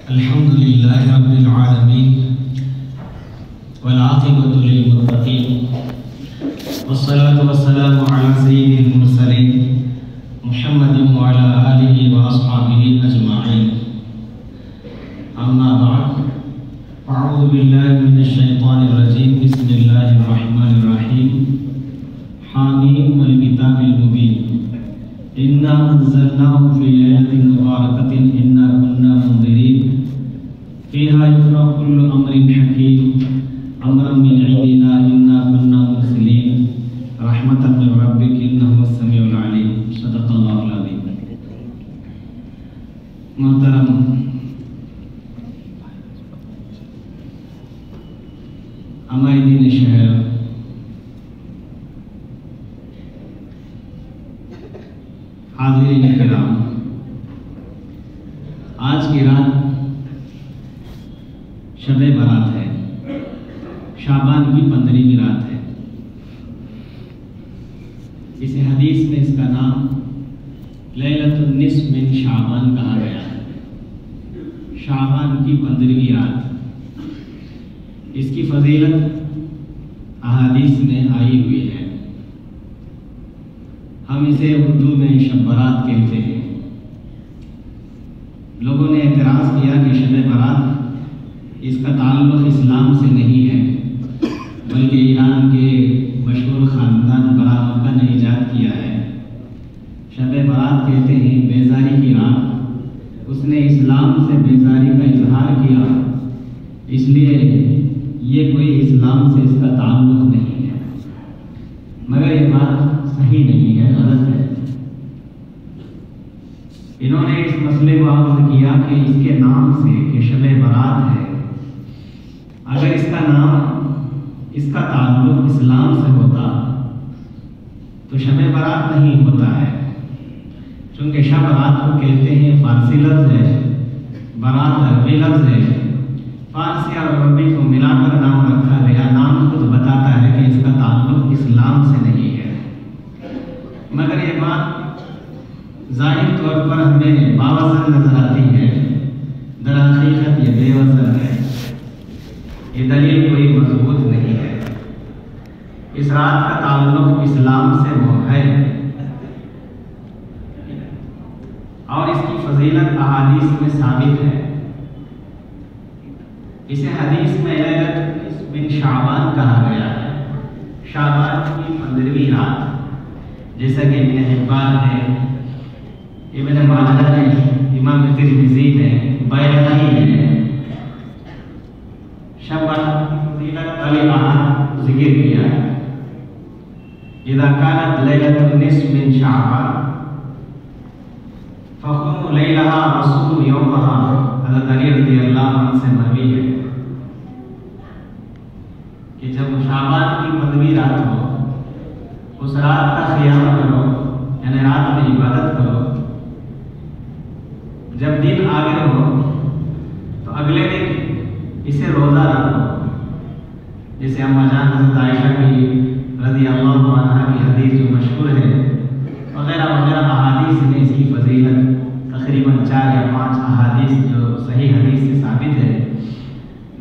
الحمدللہ رب العالمین والعاقبۃ للمتقین والصلاة والسلام علی سید المرسلین محمد وعلی آلہ واصحابہ اجمعین اما بعد اعوذ باللہ من الشیطان الرجیم بسم اللہ الرحمن الرحیم حامیم والکتاب المبین انا انزلناه فی لیلۃ مبارکۃ انا کنا منذرین فیہا یفرق کل امر حکیم امرا من عندنا انا کنا مرسلین رحمتا من ربک انہ السمیع العلیم صدق اللہ العظیم۔ محترم عمائدین شہر، حاضرین کرام، آج کی رات شب برات ہے، شعبان کی 15ویں رات ہے۔ اس حدیث میں اس کا نام لیلۃ النصف من شعبان کہا گیا ہے، شعبان کی 15ویں رات۔ اس کی فضیلت احادیث میں آئی ہوئی ہے۔ ہم اسے اردو میں شب برات کہتے ہیں۔ لوگوں نے اعتراض کیا کہ شب برات اس کا تعلق اسلام سے نہیں ہے، بلکہ ایران کے مشہور خاندان برا مکہ نے ایجاد کیا ہے۔ شب برات کہتے ہیں بیزاری کی رات، اس نے اسلام سے بیزاری کا اظہار کیا، اس لیے یہ کوئی اسلام سے اس کا تعلق نہیں ہے، مگر یہ بات صحیح نہیں ہے، غلط ہے۔ انہوں نے اس مسئلے کو عرض کیا کہ اس کے نام سے کہ شب برات ہے، اگر اس کا نام، اس کا تعلق اسلام سے ہوتا تو شب برات نہیں ہوتا ہے، چونکہ شب رات کو کہتے ہیں، فارسی لفظ ہے، برات عربی لفظ ہے، فارسی اور عربی کو ملا کر نام رکھا گیا۔ نام خود بتاتا ہے کہ اس کا تعلق اسلام سے نہیں ہے، مگر یہ بات ظاہر طور پر ہمیں باوزن نظر آتی ہے، در حقیقت یہ بے وزن ہے، یہ دلیل کوئی مضبوط نہیں ہے۔ اس رات کا تعلق اسلام سے وہ ہے، اور اس کی فضیلت احادیث میں ثابت ہے۔ اسے حدیث میں لیلۃ من شعبان کہا گیا ہے، شعبان کی 15ویں رات، جیسا کہ ابن حبان ہے، ابن ماجہ ہے، امام ترمذی ہے، بیہقی ہے۔ شب برات کی فضیلت علی ذکر کیا ہے، اذا كانت لیلۃ النصف من شعبان فقوموا لیلہا وصوموا یومہا۔ حضرت علی رضی اللہ عنہ سے مروی ہے کہ جب شعبان کی 15ویں رات ہو، اس رات کا قیام کرو، یعنی رات میں عبادت کرو۔ جب دن آگے ہو تو اگلے دن اسے روزہ رکھو، جیسے اما جان حضرت عائشہ کی رضی اللہ عنہ کی حدیث جو مشہور ہے، وغیرہ وغیرہ احادیث میں اس کی فضیلت تقریباً 4 یا 5 احادیث جو صحیح حدیث سے ثابت ہے۔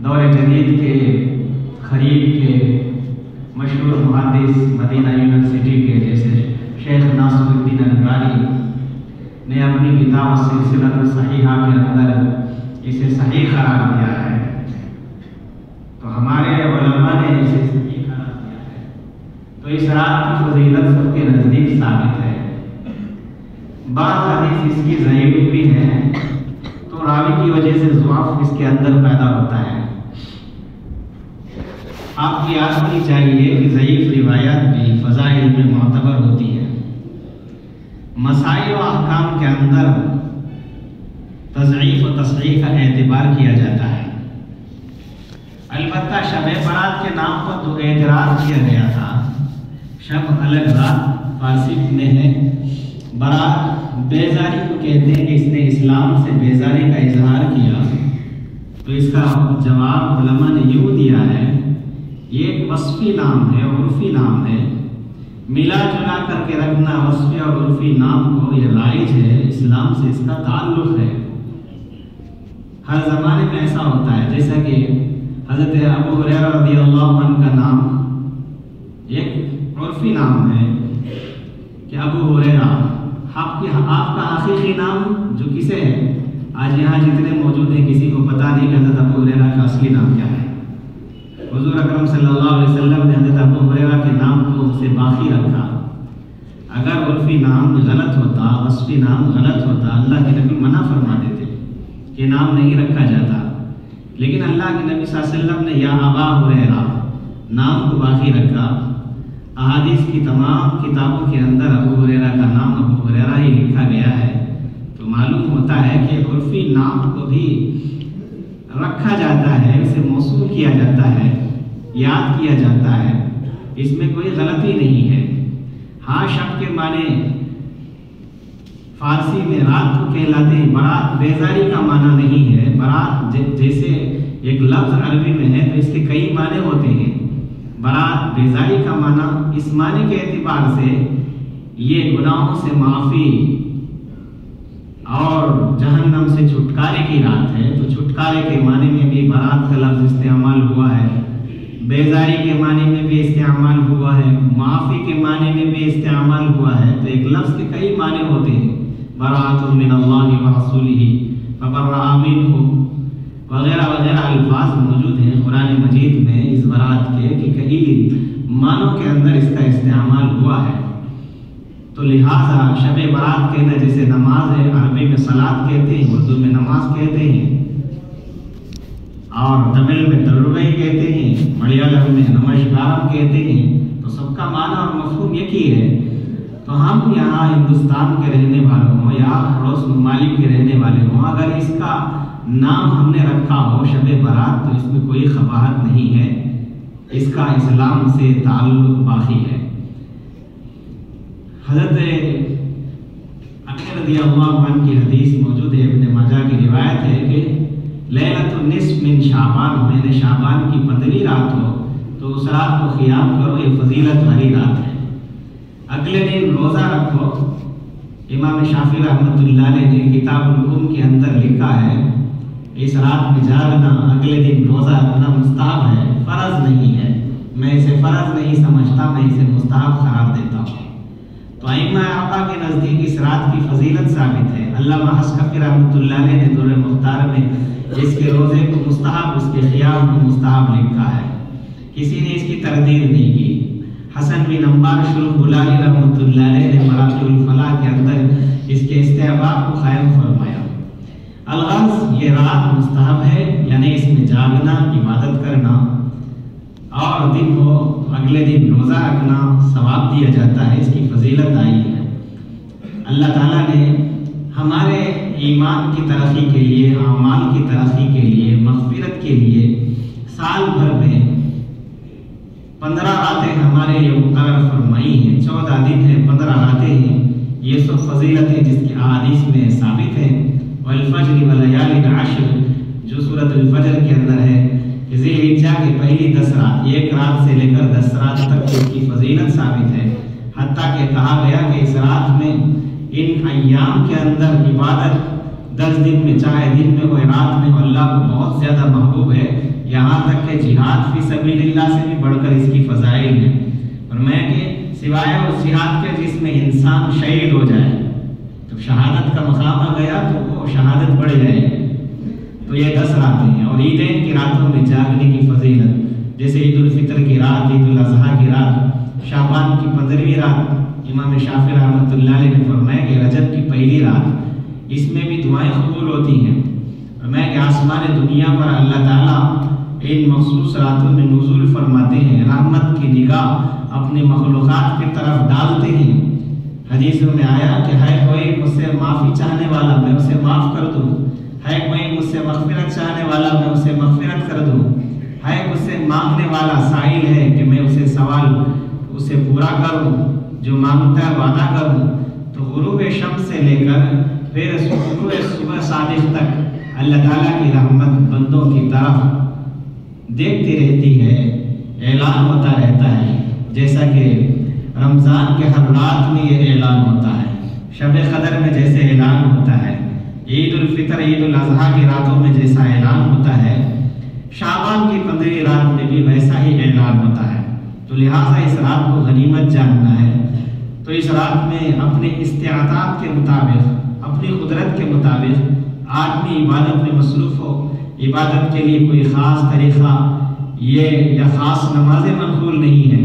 دور جدید کے قریب کے مشہور محدث مدینہ یونیورسٹی کے جیسے شیخ ناصر الدین البانی نے اپنی کتاب سلسلۃ الصحیحہ کے اندر اسے صحیح قرار دیا ہے، تو ہمارے علماء نے اسے صحیح قرار دیا ہے، تو اس رات کی فضیلت سب کے نزدیک ثابت ہے۔ بعض حدیث اس کی ضعیف بھی ہیں، تو راوی کی وجہ سے ضعف اس کے اندر پیدا ہوتا ہے۔ آپ کی یاد ہونی چاہیے کہ ضعیف روایات بھی فضائل میں معتبر ہوتی ہیں۔ مسائل و احکام کے اندر تضعیف و تصحیح کا اعتبار کیا جاتا ہے۔ البتہ شب برات کے نام پر جو اعتراض کیا گیا تھا، شب الگ رات فارسی میں ہے، بیزاری کو کہتے ہیں کہ اس نے اسلام سے بیزاری کا اظہار کیا، تو اس کا جواب علماء نے یوں دیا ہے، یہ ایک وصفی نام ہے، عرفی نام ہے، ملا جلا کر کے رکھنا وصفی اور عرفی نام کو، یہ رائج ہے، اسلام سے اس کا تعلق ہے۔ ہر زمانے میں ایسا ہوتا ہے، جیسا کہ حضرت ابو ہریرہ رضی اللہ عنہ کا نام ایک عرفی نام ہے کہ ابو ہریرہ، آپ کا حقیقی نام جو کسے ہے؟ آج یہاں جتنے موجود ہیں کسی کو پتہ نہیں کہ حضرت ابو ہریرہ کا اصلی نام کیا ہے۔ حضور اکرم صلی اللہ علیہ وسلم نے حضرت ابو ہریرہ کے نام کو اسے باقی رکھا۔ اگر عرفی نام غلط ہوتا، وصفی نام غلط ہوتا، اللہ کے نبی منع فرما دیتے کہ نام نہیں رکھا جاتا، لیکن اللہ کے نبی صلی اللہ علیہ وسلم نے یا ابا ہریرہ نام کو باقی رکھا۔ احادیث کی تمام کتابوں کے اندر ابو ہریرہ کا نام ابو ہریرہ ہی لکھا گیا ہے، تو معلوم ہوتا ہے کہ عرفی نام کو بھی رکھا جاتا ہے، اسے موصول کیا جاتا ہے، یاد کیا جاتا ہے، اس میں کوئی غلطی نہیں ہے۔ ہاں، شب کے معنی فارسی میں رات کو کہلاتے ہیں، برات بیزاری کا معنی نہیں ہے۔ برات جیسے ایک لفظ عربی میں ہے تو اس کے کئی معنی ہوتے ہیں۔ برات بیزاری کا معنی اس معنی کے اعتبار سے یہ گناہوں سے معافی اور جہنم سے چھٹکارے کی رات ہے، تو چھٹکارے کے معنی میں بھی برات کا لفظ استعمال ہوا ہے، بیزاری کے معنی میں بھی استعمال ہوا ہے، معافی کے معنی میں بھی استعمال ہوا ہے۔ تو ایک لفظ کے کئی معنی ہوتے ہیں، برات من اللہ ورسولہ فبرأ منہ وغیرہ وغیرہ الفاظ موجود ہیں قرآن مجید میں اس برات کے کہ کئی معنوں کے اندر اس کا استعمال ہوا ہے۔ تو لہٰذا شب برات کہنا جیسے نماز ہے، عربی میں صلاۃ کہتے ہیں، اردو میں نماز کہتے ہیں، اور تمل میں تلوئی کہتے ہیں، ملیالم میں نمشکارم کہتے ہیں، تو سب کا معنی اور مفہوم ایک ہی ہے۔ تو ہم یہاں ہندوستان کے رہنے والوں ہوں یا پڑوس ممالک کے رہنے والے ہوں، اگر اس کا نام ہم نے رکھا ہو شب برات تو اس میں کوئی قباحت نہیں ہے، اس کا اسلام سے تعلق باقی ہے۔ حضرت انس رضی اللہ عنہ کی حدیث موجود ہے، ابن ماجہ کی روایت ہے کہ لیلۃ النصف من شعبان، میں نے شعبان کی 15ویں رات ہو تو اس رات کو قیام کرو، یہ فضیلت والی رات ہے۔ اگلے دن روزہ رکھو۔ امام شافعی رحمۃ اللہ علیہ نے کتاب العلوم کے اندر لکھا ہے اس رات میں جاگنا، اگلے دن روزہ رکھنا مستحب ہے، فرض نہیں ہے۔ میں اسے فرض نہیں سمجھتا، میں اسے مستحب قرار دیتا ہوں۔ تو ائمہ اربعہ کے نزدیک اس رات کی فضیلت ثابت ہے۔ علامہ حسکفی رحمۃ اللہ علیہ نے در مختار میں اس کے روزے کو مستحب، اس کے قیام کو مستحب لکھا ہے، کسی نے اس کی تردید نہیں کی۔ حسن بن عمار شروع بلالی رحمۃ اللہ علیہ نے مراقب الفلاح کے اندر اس کے استحباب کو قائم فرمایا۔ الغرض یہ رات مستحب ہے، یعنی اس میں جاگنا، عبادت کرنا، اور دن ہو اگلے دن روزہ رکھنا ثواب دیا جاتا ہے، اس کی فضیلت آئی ہے۔ اللہ تعالیٰ نے ہمارے ایمان کی ترقی کے لیے، اعمال کی ترقی کے لیے، مغفرت کے لیے سال بھر میں 15 راتیں ہمارے لیے مقرر فرمائی ہیں۔ 14 دن ہیں، 15 راتیں ہیں، یہ سب فضیلتیں جس کی احادیث میں ثابت ہیں۔ والفجر ولیال عشر، جو سورۃ الفجر کے اندر ہے کہ ذی الحجہ کی پہلی 10 رات، 1 رات سے لے کر 10 رات تک اس کی فضیلت ثابت ہے، حتیٰ کہ کہا گیا کہ اس رات میں، ان ایام کے اندر عبادت 10 دن میں، چاہے دن میں ہو رات میں ہو، اللہ کو بہت زیادہ محبوب ہے، یہاں تک کہ جہاد فی سبیل اللہ سے بھی بڑھ کر اس کی فضائل ہیں۔ اور میں کہ سوائے اس جہاد کے جس میں انسان شہید ہو جائے، تو شہادت کا مقام آ گیا تو وہ شہادت بڑھ جائے گی۔ تو یہ 10 راتیں ہیں، اور عیدین کی راتوں میں جاگنے کی فضیلت، جیسے عید الفطر کی رات، عید الاضحیٰ کی رات، شعبان کی 15ویں رات، امام شافعی رحمۃ اللہ علیہ نے فرمایا کہ رجب کی پہلی رات، اس میں بھی دعائیں قبول ہوتی ہیں۔ فرمایا کہ آسمان دنیا پر اللہ تعالیٰ ان مخصوص راتوں میں نزول فرماتے ہیں، رحمت کی نگاہ اپنے مخلوقات کی طرف ڈالتے ہیں۔ حدیثوں میں آیا کہ ہے کوئی مجھ سے معافی چاہنے والا، میں اسے معاف کر دوں، ہے کوئی مجھ سے مغفرت چاہنے والا، میں اسے مغفرت کر دوں، ہے مجھ سے مانگنے والا سائل ہے کہ میں اسے سوال اسے پورا کروں، جو مانگتا ہے وعدہ کروں۔ تو غروب لے کر پھر صبح صادق تک اللہ تعالیٰ کی رحمت بندوں کی طرف دیکھتی رہتی ہے، اعلان ہوتا رہتا ہے، جیسا کہ رمضان کے ہر رات میں یہ اعلان ہوتا ہے، شب قدر میں جیسے اعلان ہوتا ہے، عید الفطر عید الاضحیٰ کی راتوں میں جیسا اعلان ہوتا ہے، شعبان کی 15ویں رات میں بھی ویسا ہی اعلان ہوتا ہے۔ تو لہٰذا اس رات کو غنیمت جاننا ہے، تو اس رات میں اپنے استعداد کے مطابق، اپنی قدرت کے مطابق آدمی عبادت میں مصروف ہو۔ عبادت کے لیے کوئی خاص طریقہ یا خاص نمازیں منقول نہیں ہے۔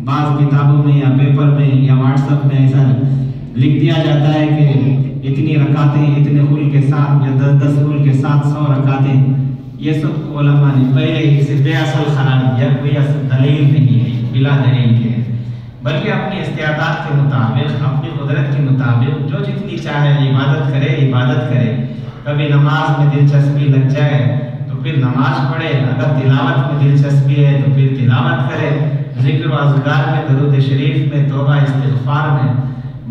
بعض کتابوں میں یا پیپر میں یا واٹس ایپ میں ایسا لکھ دیا جاتا ہے کہ اتنی رکعتیں اتنے خل کے ساتھ یا 10 خل کے ساتھ 100 رکعتیں، یہ سب علماء نے پہلے اسے بے اصل قرار دیا، کوئی اصل دلیل نہیں ہے، بلا دلیل کے، بلکہ اپنی استعداد کے مطابق، اپنی قدرت کے مطابق جو جتنی چاہے عبادت کرے۔ کبھی نماز میں دلچسپی لگ جائے تو پھر نماز پڑھے، اگر تلاوت میں دلچسپی ہے تو پھر تلاوت کرے، ذکر و اذکار میں، درود شریف میں، توبہ استغفار میں۔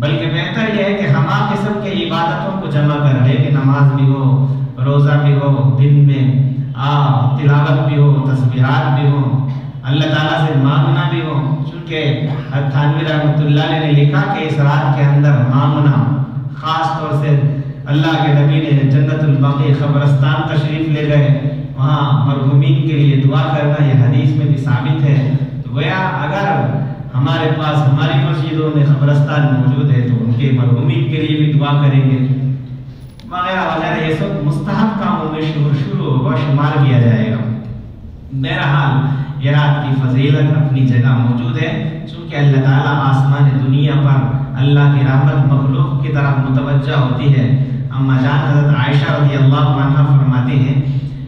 بلکہ بہتر یہ ہے کہ ہما قسم کے عبادتوں کو جمع کر لے، کہ نماز بھی ہو، روزہ بھی ہو، دن میں تلاوت بھی ہو، تسبیحات بھی ہو، اللہ تعالیٰ سے مانگنا بھی ہو۔ چونکہ تھانوی رحمۃ اللہ علیہ نے لکھا کہ اس رات کے اندر مانگنا، خاص طور سے اللہ کے نبی نے جنت البقیع قبرستان تشریف لے گئے، وہاں مرحومین کے لیے دعا کرنا، یہ حدیث میں بھی ثابت ہے۔ تو گویا اگر ہمارے پاس ہماری مسجدوں میں قبرستان موجود ہے تو ان کے مرحومین کے لیے بھی دعا کریں گے وغیرہ وغیرہ، یہ سب مستحب کاموں میں شروع ہوگا، شمار کیا جائے گا۔ بہرحال یہ رات کی فضیلت اپنی جگہ موجود ہے، چونکہ اللہ تعالیٰ آسمان دنیا پر اللہ کی رحمت مخلوق کی طرف متوجہ ہوتی ہے۔ اما جان حضرت عائشہ رضی اللہ عنہ فرماتے ہیں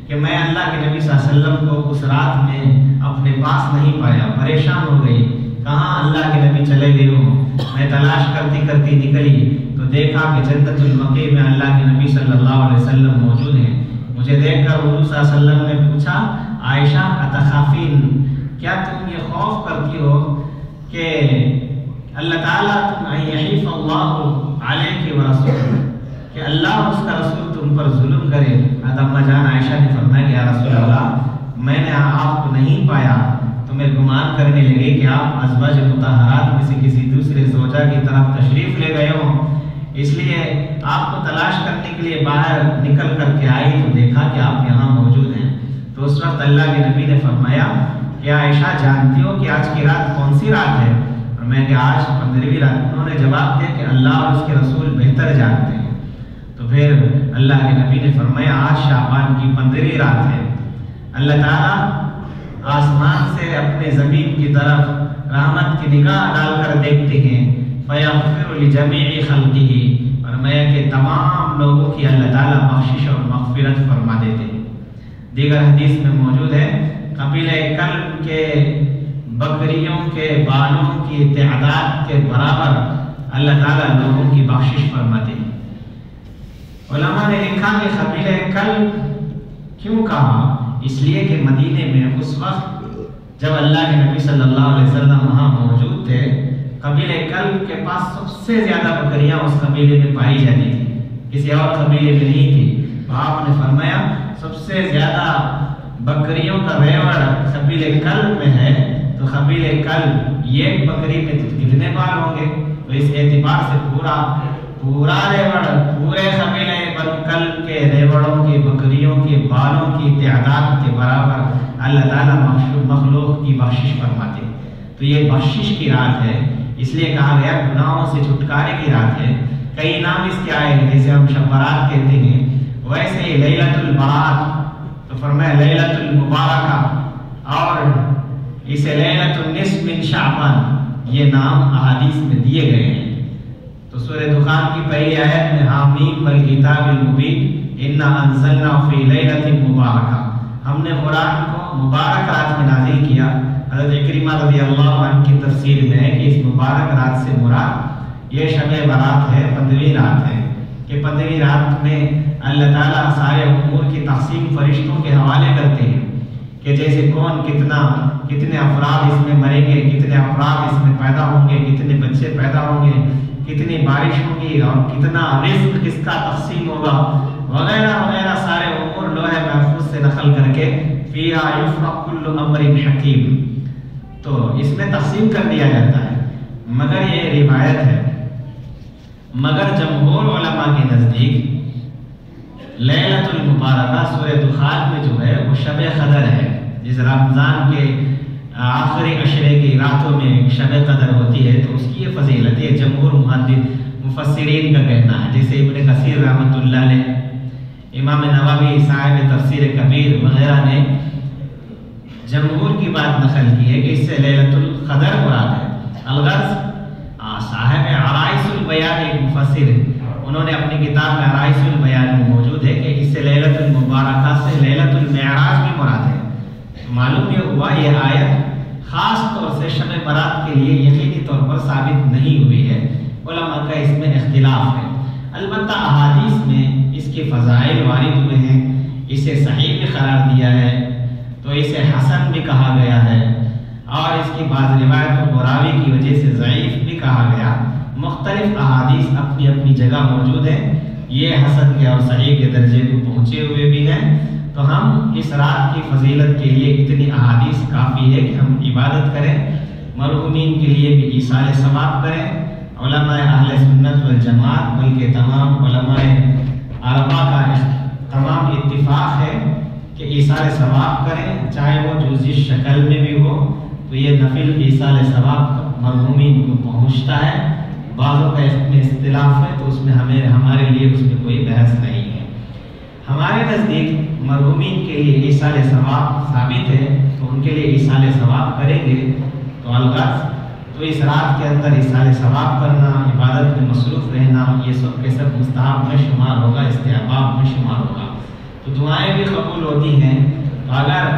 کہ میں اللہ کے نبی صلی اللہ علیہ وسلم کو اس رات میں اپنے پاس نہیں پایا، پریشان ہو گئی، کہاں اللہ کے نبی چلے گئے ہوں۔ میں تلاش کرتی نکلی تو دیکھا کہ جنت البقیع میں اللہ کے نبی صلی اللہ علیہ وسلم موجود ہیں۔ مجھے دیکھ کر حضور صلی اللہ علیہ وسلم نے پوچھا، عائشہ اتخافین، کیا تم یہ خوف کرتی ہو کہ اللہ تعالیٰ یحیف اللہ علیہ ورسولہ، کہ اللہ اور اس کا رسول تم پر ظلم کرے؟ اما جان عائشہ نے فرمایا کہ یا رسول اللہ، میں نے آپ کو نہیں پایا تو میں گمان کرنے لگی کہ آپ ازواج مطہرات میں سے کسی دوسرے زوجہ کی طرف تشریف لے گئے ہوں، اس لیے آپ کو تلاش کرنے کے لیے باہر نکل کر کے آئی تو دیکھا کہ آپ یہاں موجود ہیں۔ تو اس وقت اللہ کے نبی نے فرمایا کہ عائشہ جانتی ہو کہ آج کی رات کون سی رات ہے؟ اور میں کہ آج 15ویں رات۔ انہوں نے جواب دیا کہ اللہ اور اس کے رسول بہتر جانتے ہیں۔ تو پھر اللہ کے نبی نے فرمایا آج شعبان کی 15ویں رات ہے۔ اللہ تعالیٰ آسمان سے اپنے زمین کی طرف رحمت کی نگاہ ڈال کر دیکھتے ہیں، فَيَغْفِرُ لِجَمِيعِ خَلْقِهِ، فرمایا کہ تمام لوگوں کی اللہ تعالیٰ بخشش اور مغفرت فرما دیتے ہیں۔ دیگر حدیث میں موجود ہے قبیلہ کلب کے بکریوں کے بالوں کی تعداد کے برابر اللہ تعالیٰ لوگوں کی بخشش فرماتے ہیں۔ علماء نے لکھا کہ قبیلہ کلب کیوں کہا؟ اس لیے کہ مدینے میں اس وقت جب اللہ کے نبی صلی اللہ علیہ وسلم وہاں موجود تھے، قبیلہ کلب کے پاس سب سے زیادہ بکریاں اس قبیلے میں پائی جاتی تھی، کسی اور قبیلے میں نہیں تھی۔ تو آپ نے فرمایا سب سے زیادہ بکریوں کا ریوڑ قبیلہ کلب میں ہے، تو قبیلہ کلب ایک بکری میں کتنے بال ہوں گے؟ تو اس اعتبار سے پورا ریوڑ، پورے قبیلہ بنو کلب کے ریوڑوں کی، بکریوں کے بالوں کی تعداد کے برابر اللہ تعالیٰ مخلوق کی بخشش فرماتے ہیں۔ تو یہ بخشش کی رات ہے، اس لیے کہا گیا گناہوں سے چھٹکارے کی رات ہے۔ کئی نام اس کے آئے ہیں، جیسے ہم شب برات کہتے ہیں، ویسے ہی لیلۃ البرات، تو فرمایا لیلۃ المبارکہ، اور اسے لیلۃ النصف من شعبان، یہ نام احادیث میں دیے گئے ہیں۔ تو سورہ دخان کی پہلی آیت میں حامیم والکتاب المبین انا انزلناہ فی لیلۃ مبارکہ، ہم نے قرآن کو مبارک رات میں نازل کیا۔ حضرت اکرمہ رضی اللہ عنہ کی تفسیر میں ہے کہ اس مبارک رات سے مراد یہ شب برات ہے، 15ویں رات ہے، کہ 15ویں رات میں اللہ تعالیٰ سارے امور کی تقسیم فرشتوں کے حوالے کرتے ہیں، کہ جیسے کون کتنے افراد اس میں مریں گے، کتنے افراد اس میں پیدا ہوں گے، کتنے بچے پیدا ہوں گے، کتنی بارش ہوگی اور کتنا رزق کس کا تقسیم ہوگا وغیرہ وغیرہ سارے امور لوح محفوظ سے نقل کر کے فیہا یفرق کل امر حکیم، تو اس میں تقسیم کر دیا جاتا ہے۔ مگر یہ روایت ہے، مگر جمہور علماء کے نزدیک لیلۃ المبارکہ سورہ دخان میں جو ہے وہ شب قدر ہے، جس رمضان کے آخری عشرے کی راتوں میں شب قدر ہوتی ہے، تو اس کی یہ فضیلت ہے۔ جمہور مفسرین کا کہنا ہے، جیسے ابن کثیر رحمۃ اللہ علیہ، امام نووی صاحب تفسیر کبیر وغیرہ نے جمہور کی بات نقل کی ہے کہ اس سے لیلۃ القدر مراد ہے۔ الغرض صاحب عرائس البیان ایک مفسر ہے، انہوں نے اپنی کتاب میں عرائس البیان میں موجود ہے کہ اس سے لیلۃ المبارکہ سے لیلۃ المعراج بھی مراد ہے۔ معلوم یہ ہوا یہ آیت خاص طور سے شب برات کے لیے یقینی طور پر ثابت نہیں ہوئی ہے، علماء کا اس میں اختلاف ہے۔ البتہ احادیث میں اس کے فضائل وارد ہوئے ہیں، اسے صحیح بھی قرار دیا ہے، تو اسے حسن بھی کہا گیا ہے، اور اس کی بعض روایتوں کو راوی کی وجہ سے ضعیف بھی کہا گیا۔ مختلف احادیث اپنی اپنی جگہ موجود ہیں، یہ حسن کے اور صحیح کے درجے کو پہنچے ہوئے بھی ہیں، تو ہم اس رات کی فضیلت کے لیے اتنی احادیث کافی ہے کہ ہم عبادت کریں، مرحومین کے لیے بھی ایصال ثواب کریں۔ علماء اہل سنت والجماعت بلکہ تمام علماء اربعہ کا تمام اتفاق ہے کہ ایصال ثواب کریں، چاہے وہ جو جس شکل میں بھی ہو، تو یہ نفل ایصال ثواب مرحومین کو پہنچتا ہے۔ بعضوں کا اس میں اختلاف ہے، تو اس میں ہمارے لیے اس میں کوئی بحث نہیں ہے۔ ہمارے نزدیک مرحومین کے لیے ایصال ثواب ثابت ہے، تو ان کے لیے ایصال ثواب کریں گے۔ تو الغرض تو اس رات کے اندر ایصال ثواب کرنا، عبادت میں مصروف رہنا، یہ سب کے سب مستحب میں شمار ہوگا، استحباب میں شمار ہوگا، تو دعائیں بھی قبول ہوتی ہیں۔ تو اگر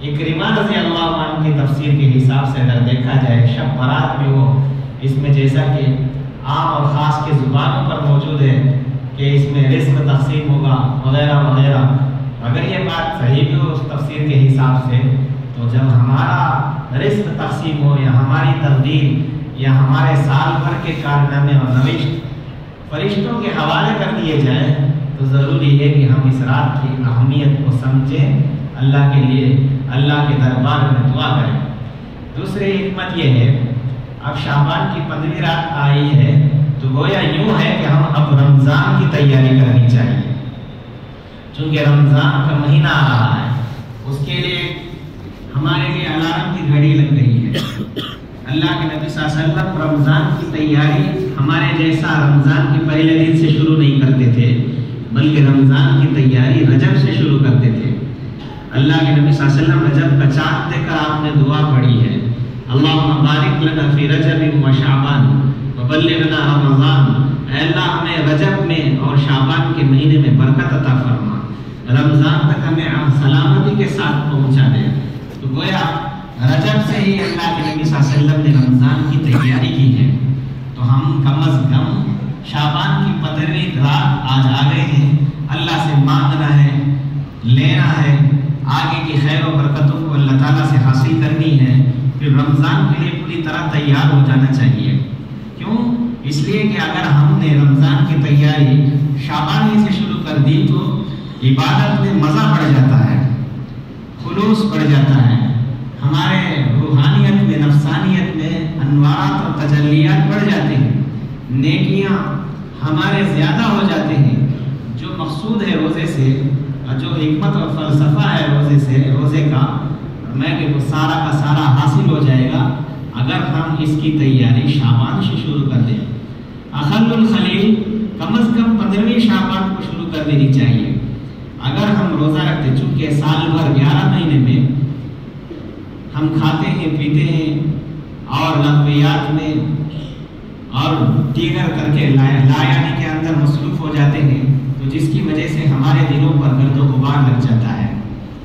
اکرمہ رضی اللہ عنہ کی تفسیر کے حساب سے اگر دیکھا جائے، شب برات بھی ہو، اس میں جیسا کہ عام اور خاص کے زبانوں پر موجود ہے کہ اس میں رزق تقسیم ہوگا وغیرہ وغیرہ، اگر یہ بات صحیح بھی ہو اس تفسیر کے حساب سے، تو جب ہمارا رزق تقسیم ہو یا ہماری تقدیر یا ہمارے سال بھر کے کارنامے اور نوشت فرشتوں کے حوالے کر دیے جائیں، تو ضروری ہے کہ ہم اس رات کی اہمیت کو سمجھیں، اللہ کے لیے اللہ کے دربار میں دعا کریں۔ دوسری حکمت یہ ہے، اب شعبان کی 15ویں رات آئی ہے، تو گویا یوں ہے کہ ہم اب رمضان کی تیاری کرنی چاہیے، چونکہ رمضان کا مہینہ آ رہا ہے، اس کے لیے ہمارے لیے الارم کی گھڑی لگ گئی ہے۔ اللہ کے نبی صلی اللہ علیہ وسلم رمضان کی تیاری ہمارے جیسا رمضان کے پہلے دن سے شروع نہیں کرتے تھے، بلکہ رمضان کی تیاری رجب سے شروع کرتے تھے۔ اللہ کے نبی صلی اللہ علیہ وسلم رجب کا چاند دیکھ کر آپ نے دعا پڑھی ہے، اللہم بارک لنا فی رجب و شعبان وبلغنا رمضان، اے اللہ ہمیں رجب میں اور شعبان کے مہینے میں برکت عطا فرما، رمضان تک ہمیں سلامتی کے ساتھ پہنچا دے۔ تو گویا رجب سے ہی اللہ کے نبی صلی اللہ علیہ وسلم نے رمضان کی تیاری کی ہے، تو ہم کم از کم شعبان کی 15ویں رات آج آ گئے ہیں، اللہ سے مانگنا ہے، لینا ہے، آگے کی خیر و برکتوں کو اللہ تعالیٰ سے حاصل کرنی ہے، پھر رمضان کے لیے پوری طرح تیار ہو جانا چاہیے۔ کیوں؟ اس لیے کہ اگر ہم نے رمضان کی تیاری شعبان ہی سے شروع کر دی تو عبادت میں مزہ بڑھ جاتا ہے، خلوص بڑھ جاتا ہے، ہمارے روحانیت میں نفسانیت میں انوارات اور تجلیات بڑھ جاتے ہیں، نیکیاں ہمارے زیادہ ہو جاتے ہیں۔ جو مقصود ہے روزے سے اور جو حکمت اور فلسفہ ہے روزے کا، میں کہ وہ سارا کا سارا حاصل ہو جائے گا اگر ہم اس کی تیاری شعبان سے شروع کر دیں۔ اقل الخلیل کم از کم 15ویں شعبان کو شروع کر دینی چاہیے۔ اگر ہم روزہ رکھتے، چونکہ سال بھر 11 مہینے میں ہم کھاتے ہیں پیتے ہیں اور لغویات میں اور دیگر کر کے لایانی کے اندر مصروف ہو جاتے ہیں، تو جس کی وجہ سے ہمارے دلوں پر گرد و غبار لگ جاتا ہے،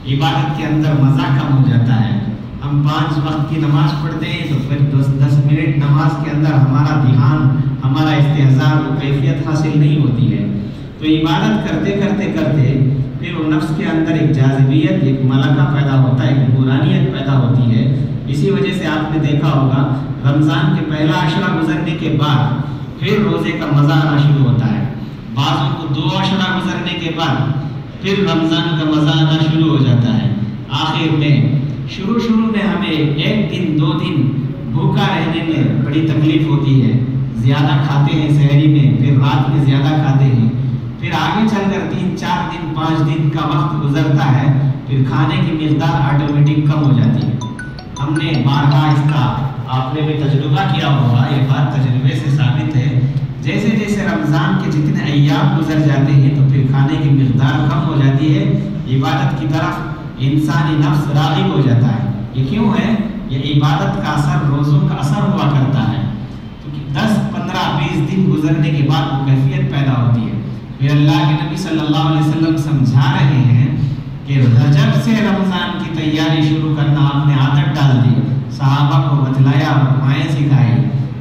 عبادت کے اندر مزہ کم ہو جاتا ہے۔ ہم 5 وقت کی نماز پڑھتے ہیں تو پھر 10 منٹ نماز کے اندر ہمارا دھیان، ہمارا استحضار و کیفیت حاصل نہیں ہوتی ہے، تو عبادت کرتے کرتے کرتے پھر وہ نفس کے اندر ایک جاذبیت، ایک ملکہ پیدا ہوتا ہے، ایک نورانیت پیدا ہوتی ہے۔ اسی وجہ سے آپ نے دیکھا ہوگا رمضان کے پہلا عشرہ گزرنے کے بعد پھر روزے کا مزہ آنا شروع ہوتا ہے. بعضوں کو 2 عشرہ گزرنے کے بعد پھر رمضان کا مزہ آنا شروع ہو جاتا ہے. آخر میں شروع میں ہمیں 1 دن 2 دن بھوکا رہنے میں بڑی تکلیف ہوتی ہے. زیادہ کھاتے ہیں سحری میں، پھر رات میں زیادہ کھاتے ہیں، پھر آگے چل کر 3 4 دن 5 دن کا وقت گزرتا ہے، پھر کھانے کی مقدار آٹومیٹک کم ہو جاتی ہے. ہم نے بارہا اس کا آپ نے بھی تجربہ کیا ہوگا، یہ بات تجربے سے ثابت ہے. جیسے جیسے رمضان کے جتنے ایام گزر جاتے ہیں تو پھر کھانے کی مقدار کم ہو جاتی ہے. عبادت کی طرف انسانی نفس راغب ہو جاتا ہے. یہ کیوں ہے؟ یہ عبادت کا اثر، روزوں کا اثر ہوا کرتا ہے. کیونکہ 10 15 20 دن گزرنے کے بعد وہ کیفیت پیدا ہوتی ہے. پھر اللہ کے نبی صلی اللہ علیہ وسلم سمجھا رہے ہیں کہ رجب سے رمضان کی تیاری شروع کرنا آپ نے عادت ڈال دی. صحابہ کو بتلایا، دعائیں سکھائی.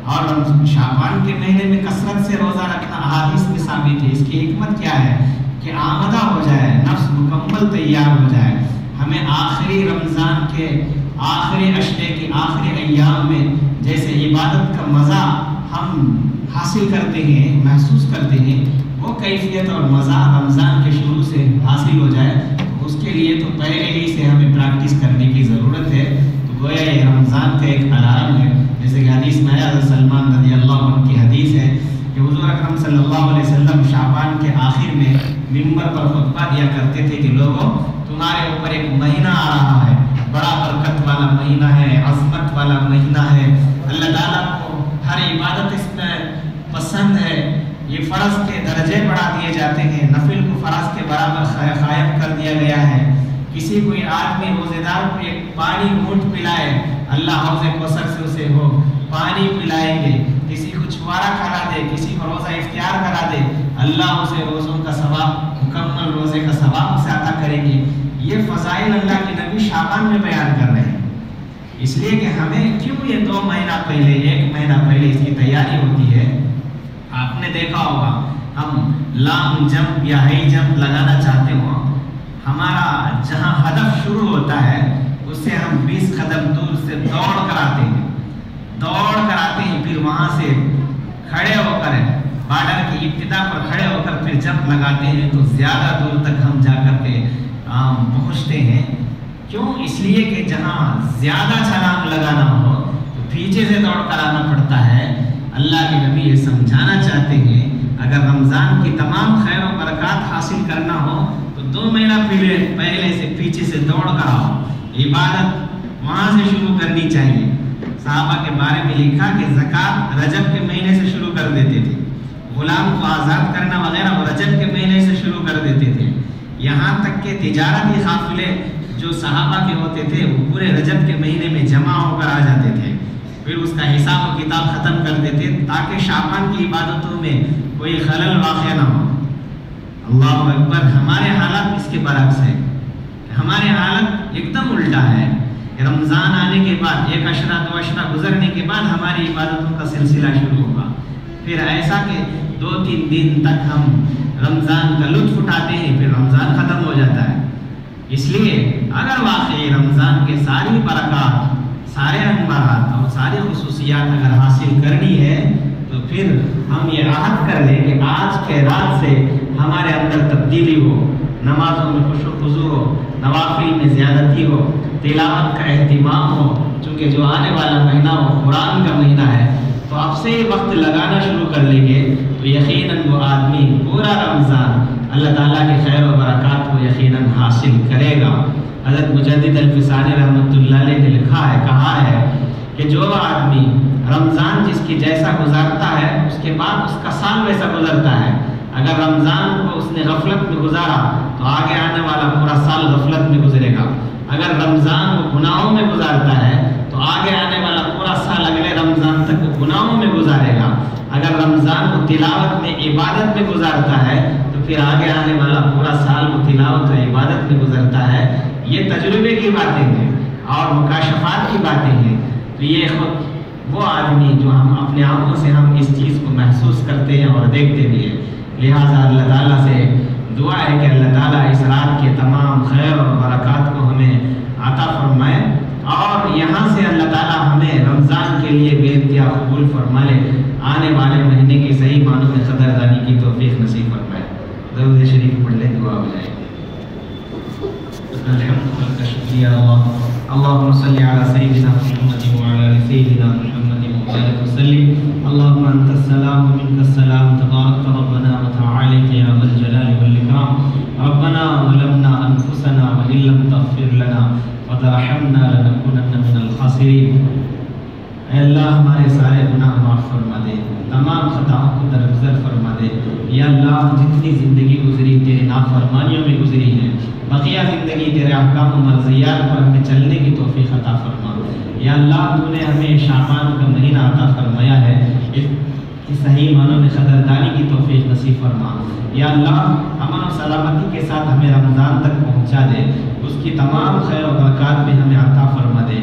اور شعبان کے مہینے میں کثرت سے روزہ رکھنا احادیث میں ثابت ہے. اس کی حکمت کیا ہے کہ آمدہ ہو جائے، نفس مکمل تیار ہو جائے. ہمیں آخری رمضان کے آخری عشرے کے آخری ایام میں جیسے عبادت کا مزہ ہم حاصل کرتے ہیں، محسوس کرتے ہیں، وہ کیفیت اور مزہ رمضان کے شروع سے حاصل ہو جائے. اس کے لیے تو پہلے ہی سے ہمیں پریکٹس کرنے کی ضرورت ہے. تو گویا یہ رمضان کا ایک الارم ہے. جیسے کہ حدیث میں آیا، سلمان رضی اللہ عنہ کی حدیث ہے کہ حضور اکرم صلی اللہ علیہ وسلم شعبان کے آخر میں منبر پر خطبہ دیا کرتے تھے کہ لوگوں، تمہارے اوپر ایک مہینہ آ رہا ہے، بڑا برکت والا مہینہ ہے، عظمت والا مہینہ ہے. اللہ تعالیٰ کو ہر عبادت اس میں پسند ہے. یہ فرض کے درجے بڑھا دیے جاتے ہیں، نفل کو فرض کے برابر قائم کر دیا گیا ہے. کسی کوئی آدمی روزے دار کو ایک پانی گھونٹ پلائے، اللہ حوض کوثر سے اسے وہ پانی پلائیں گے. کسی کو چھوارا کھلا دے، کسی کو روزہ اختیار کرا دے، اللہ اسے روزوں کا ثواب، مکمل روزے کا ثواب سے عطا کریں گے. یہ فضائل اللہ کے نبی شعبان میں بیان کر رہے ہیں. اس لیے کہ ہمیں کیوں یہ 2 مہینہ پہلے، 1 مہینہ پہلے اس کی تیاری ہوتی ہے. آپ نے دیکھا ہوگا، ہم لانگ جمپ یا ہائی جمپ لگانا چاہتے ہو، ہمارا جہاں ہدف شروع ہوتا ہے اس سے ہم 20 قدم دور سے دوڑ کر آتے ہیں. پھر وہاں سے کھڑے ہو کر بارڈر کی ابتدا پر کھڑے ہو کر پھر جمپ لگاتے ہیں تو زیادہ دور تک ہم جا کر کے پہنچتے ہیں. کیوں؟ اس لیے کہ جہاں زیادہ چھلانگ لگانا ہو تو پیچھے سے دوڑ کر آنا پڑتا ہے. اللہ کے نبی یہ سمجھانا چاہتے ہیں، اگر رمضان کی تمام خیر و برکات حاصل کرنا ہو تو 2 مہینہ پہلے سے پیچھے سے دوڑ کر آؤ. عبادت وہاں سے شروع کرنی چاہیے. صحابہ کے بارے میں لکھا کہ زکوٰۃ رجب کے مہینے سے شروع کر دیتے تھے، غلام کو آزاد کرنا وغیرہ وہ رجب کے مہینے سے شروع کر دیتے تھے. یہاں تک کہ تجارتی قافلے جو صحابہ کے ہوتے تھے وہ پورے رجب کے مہینے میں جمع ہو کر آ جاتے تھے. پھر اس کا حساب و کتاب ختم کر دیتے تاکہ شعبان کی عبادتوں میں کوئی خلل واقع نہ ہو. اللہ اکبر. ہمارے حالات اس کے برعکس ہے. ہمارے حالت ایک دم الٹا ہے. رمضان آنے کے بعد 1 عشرہ 2 عشرہ گزرنے کے بعد ہماری عبادتوں کا سلسلہ شروع ہوگا. پھر ایسا کہ 2-3 دن تک ہم رمضان کا لطف اٹھاتے ہیں، پھر رمضان ختم ہو جاتا ہے. اس لیے اگر واقعی رمضان کے ساری برکات، سارے انوارات اور ساری خصوصیات اگر حاصل کرنی ہے تو پھر ہم یہ عہد کر لیں کہ آج کے رات سے ہمارے اندر تبدیلی ہو، نمازوں میں خشوع و خضوع ہو، نوافل میں زیادتی ہو، تلاوت کا اہتمام ہو. چونکہ جو آنے والا مہینہ وہ قرآن کا مہینہ ہے، تو اب سے یہ وقت لگانا شروع کر لیں گے تو یقیناً وہ آدمی پورا رمضان اللہ تعالیٰ کے خیر و برکات کو یقیناً حاصل کرے گا. حضرت مجدد الفسانی رحمۃ اللہ علیہ نے لکھا ہے، کہا ہے کہ جو آدمی رمضان جس کی جیسا گزارتا ہے اس کے بعد اس کا سال ویسا گزرتا ہے. اگر رمضان کو اس نے غفلت میں گزارا تو آگے آنے والا پورا سال غفلت میں گزرے گا. اگر رمضان کو گناہوں میں گزارتا ہے تو آگے آنے والا پورا سال اگلے رمضان تک وہ گناہوں میں گزارے گا. اگر رمضان کو تلاوت میں عبادت میں گزارتا ہے تو پھر آگے آنے والا پورا سال وہ تلاوت و عبادت میں گزرتا ہے. یہ تجربے کی باتیں ہیں اور مکاشفات کی باتیں ہیں. تو یہ خود وہ آدمی جو ہم اپنے آنکھوں سے ہم اس چیز کو محسوس کرتے ہیں اور دیکھتے بھی ہیں. لہٰذا اللہ تعالیٰ سے دعا ہے کہ اللہ تعالیٰ اس رات کے تمام خیر اور برکات کو ہمیں عطا فرمائے اور یہاں سے اللہ تعالیٰ ہمیں رمضان کے لیے بے انتہا قبول فرما لے، آنے والے مہینے کی صحیح معنوں میں قدردانی کی توفیق نصیب فرمائے۔ درود شریف پڑھ لیں، دعا ہو جائے۔ الحمدللہ، شکریہ اللہ۔ اللہم صلی علی سیدنا محمد وعلی آل سیدنا محمد وبارک وسلم۔ اللہم انت السلام ومنک السلام، تبارک ربنا وتعالیت یا ذا الجلال والاکرام۔ ربنا ظلمنا انفسنا وان لم تغفر لنا وترحمنا لنکونن من الخاسرین۔ اے اللہ ہمارے سارے گناہ معاف فرما دے، تمام خطاؤں کو درگزر فرما دے۔ یا اللہ جتنی زندگی گزری تیرے نافرمانیوں میں گزری ہیں، بقیہ زندگی تیرے احکام و مرضیات پر ہمیں چلنے کی توفیق عطا فرما۔ یا اللہ تو نے ہمیں شعبان کا مہینہ عطا فرمایا ہے، اس صحیح معنوں میں قدردانی کی توفیق نصیب فرما۔ یا اللہ امن و سلامتی کے ساتھ ہمیں رمضان تک پہنچا دے، اس کی تمام خیر و برکات بھی ہمیں عطا فرما دے۔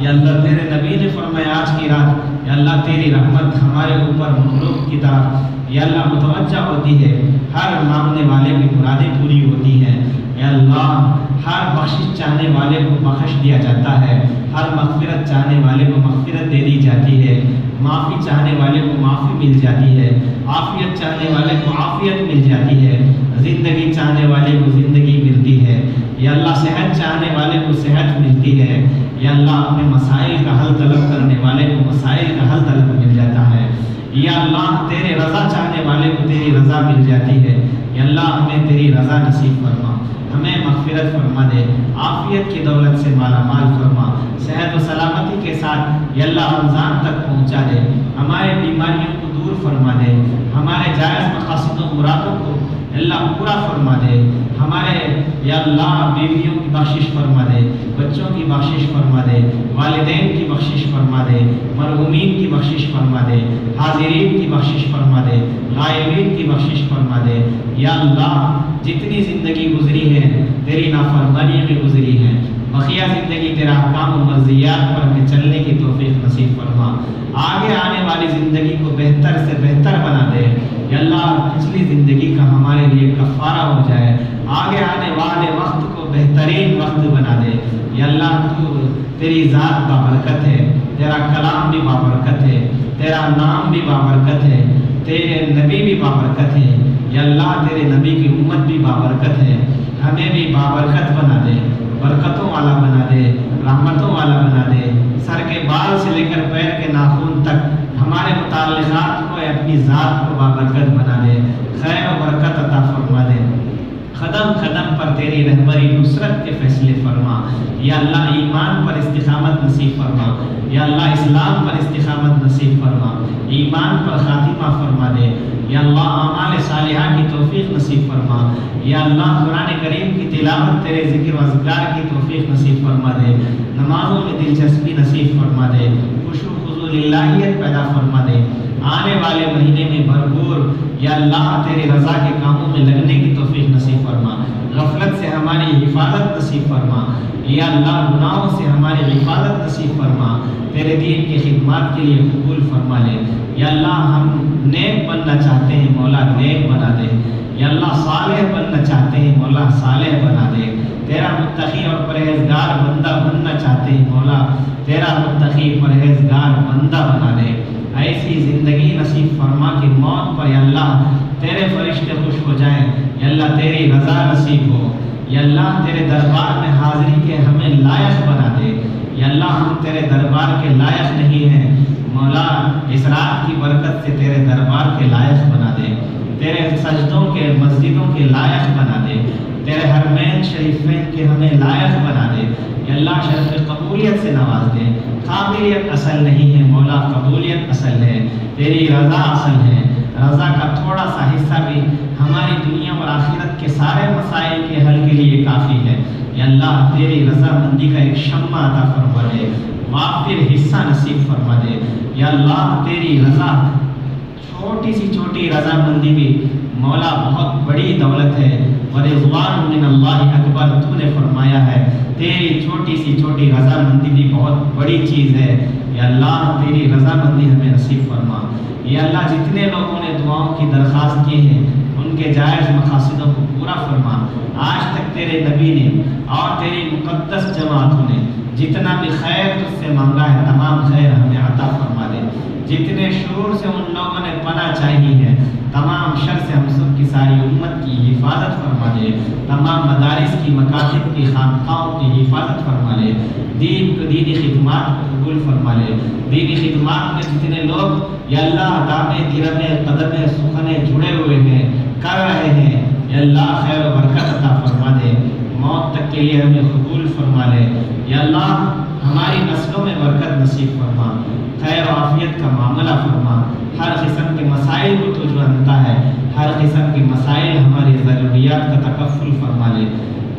یا اللہ تیرے نبی نے فرمایا آج کی رات یا اللہ تیری رحمت ہمارے اوپر مخلوق کی طرف یا اللہ متوجہ ہوتی ہے، ہر مانگنے والے کی مرادیں پوری ہوتی ہیں۔ یا اللہ ہر بخشش چاہنے والے کو بخش دیا جاتا ہے، ہر مغفرت چاہنے والے کو مغفرت دے دی جاتی ہے، معافی چاہنے والے کو معافی مل جاتی ہے، عافیت چاہنے والے کو عافیت مل جاتی ہے، زندگی چاہنے والے کو زندگی ملتی ہے۔ یا اللہ صحت چاہنے والے کو صحت ملتی ہے۔ یا اللہ اپنے مسائل کا حل طلب کرنے والے کو مسائل کا حل طلب مل جاتا ہے۔ یا اللہ تیرے رضا چاہنے والے کو تیری رضا مل جاتی ہے۔ یا اللہ ہمیں تیری رضا نصیب فرما، ہمیں مغفرت فرما دے، عافیت کی دولت سے مالا مال فرما، صحت و سلامتی کے ساتھ یا اللہ رمضان تک پہنچا دے، ہمارے بیماریوں کو دور فرما دے، ہمارے جائز مقاصد و مرادوں کو اللہ پورا فرما دے، ہمارے یا اللہ بیویوں کی بخشش فرما دے، بچوں کی بخشش فرما دے، والدین کی بخشش فرما دے، مرحومین کی بخشش فرما دے، حاضرین کی بخشش فرما دے، غائبین کی بخشش فرما دے۔ یا اللہ جتنی زندگی گزری ہے تیری نافرمانی میں گزری ہے، بقیہ زندگی تیرا احکام و مرضیات پر ہمیں چلنے کی توفیق نصیب فرما۔ آگے آنے والی زندگی کو بہتر سے بہتر بنا دے۔ یا اللہ پچھلی زندگی کا ہمارے لیے کفارہ ہو جائے، آگے آنے والے وقت کو بہترین وقت بنا دے۔ یا اللہ تو تیری ذات بابرکت ہے، تیرا کلام بھی بابرکت ہے، تیرا نام بھی بابرکت ہے، تیرے نبی بھی بابرکت ہے۔ یا اللہ تیرے نبی کی امت بھی بابرکت ہے، ہمیں بھی بابرکت بنا دے، برکتوں والا بنا دے، رحمتوں والا بنا دے، سر کے بال سے لے کر پیر کے ناخن تک ہمارے متعلقات کو اپنی ذات کو بابرکت بنا دے، خیر و برکت عطا فرما دے۔ قدم قدم پر تیری رہبری نصرت کے فیصلے فرما۔ یا اللہ ایمان پر استقامت نصیب فرما، یا اللہ اسلام پر استقامت نصیب فرما، ایمان پر خاتمہ فرما دے۔ یا اللہ اعمال صالحہ کی توفیق نصیب فرما۔ یا اللہ قرآن کریم کی تلاوت تیرے ذکر و اذکار کی توفیق نصیب فرما دے، نمازوں میں دلچسپی نصیب فرما دے، خشوع و خضوع للہیت پیدا فرما دے۔ آنے والے مہینے میں بھرپور یا اللہ تیری رضا کے کاموں میں لگنے کی توفیق نصیب فرما، غفلت سے ہماری حفاظت نصیب فرما۔ یا اللہ گناہوں سے ہماری حفاظت نصیب فرما، تیرے دین کی خدمات کے لیے قبول فرما لے۔ یا اللہ ہم نیک بننا چاہتے ہیں، مولا نیک بنا دے۔ یا اللہ صالح بننا چاہتے ہیں، مولا صالح بنا دے۔ تیرا متقی اور پرہیزگار بندہ بننا چاہتے ہیں، مولا تیرا متقی پرہیزگار بندہ بنا دے۔ ایسی زندگی نصیب فرما کہ موت پر یا اللہ تیرے فرشتے خوش ہو جائیں، یا اللہ تیری رضا نصیب ہو۔ یا اللہ تیرے دربار میں حاضری کے ہمیں لائق بنا دے۔ یا اللہ ہم تیرے دربار کے لائق نہیں ہیں، مولا اس رات کی برکت سے تیرے دربار کے لائق بنا دے، تیرے سجدوں کے مسجدوں کے لائق بنا دے، تیرے حرمین شریفین کے ہمیں لائق بنا دے۔ یا اللہ شرف قبولیت سے نواز دے۔ قابلیت اصل نہیں ہے مولا، قبولیت اصل ہے، تیری رضا اصل ہے۔ رضا کا تھوڑا سا حصہ بھی ہماری دنیا اور آخرت کے سارے مسائل کے حل کے لیے کافی ہے۔ یا اللہ تیری رضا مندی کا ایک شمع عطا فرما دے، وافر حصہ نصیب فرما دے۔ یا اللہ تیری رضا چھوٹی سی چھوٹی رضا مندی بھی مولا بہت بڑی دولت ہے، ورضوان من اللہ اکبر، تو نے فرمایا ہے تیری چھوٹی سی چھوٹی رضا مندی بھی بہت بڑی چیز ہے۔ یا اللہ تیری رضا مندی ہمیں نصیب فرما۔ یا اللہ جتنے لوگوں نے دعاؤں کی درخواست کی ہیں ان کے جائز مقاصدوں کو پورا فرما۔ آج تک تیرے نبی نے اور تیری مقدس جماعتوں نے جتنا بھی خیر تجھ سے مانگا ہے تمام خیر ہمیں عطا فرما دے، جتنے شرور سے ان لوگوں نے پناہ چاہی ہے تمام شر سے ہم سب کی ساری امت کی حفاظت فرما دے، تمام مدارس کی مکاتب کی خانقاہوں کی حفاظت فرما لے، دینی خدمات کو قبول فرما لے، دینی خدمات میں جتنے لوگ یا اللہ دامے گرنے قدمے سخنے جڑے ہوئے ہیں کر رہے ہیں، یا اللہ خیر و برکت عطا فرما دے، موت تک کے لیے ہمیں قبول فرما لے، یا اللہ ہماری نسلوں میں برکت نصیب فرما، خیر و عافیت کا معاملہ فرما، ہر قسم کے مسائل کو تو جانتا ہے، ہر قسم کے مسائل ہماری ضروریات کا تکفل فرما لے۔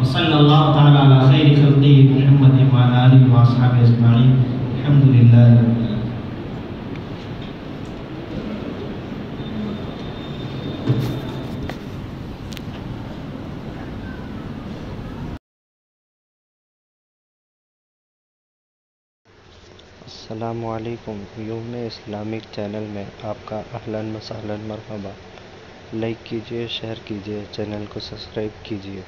وصلی اللہ تعالی علی خیر خلقہ محمد وعلی آلہ واصحابہ اجمعین، الحمدللہ رب العالمین۔ السلام علیکم، یوم اسلامک چینل میں آپ کا اہلاً و سہلاً مرحبا۔ لائک کیجیے، شیئر کیجیے، چینل کو سبسکرائب کیجیے۔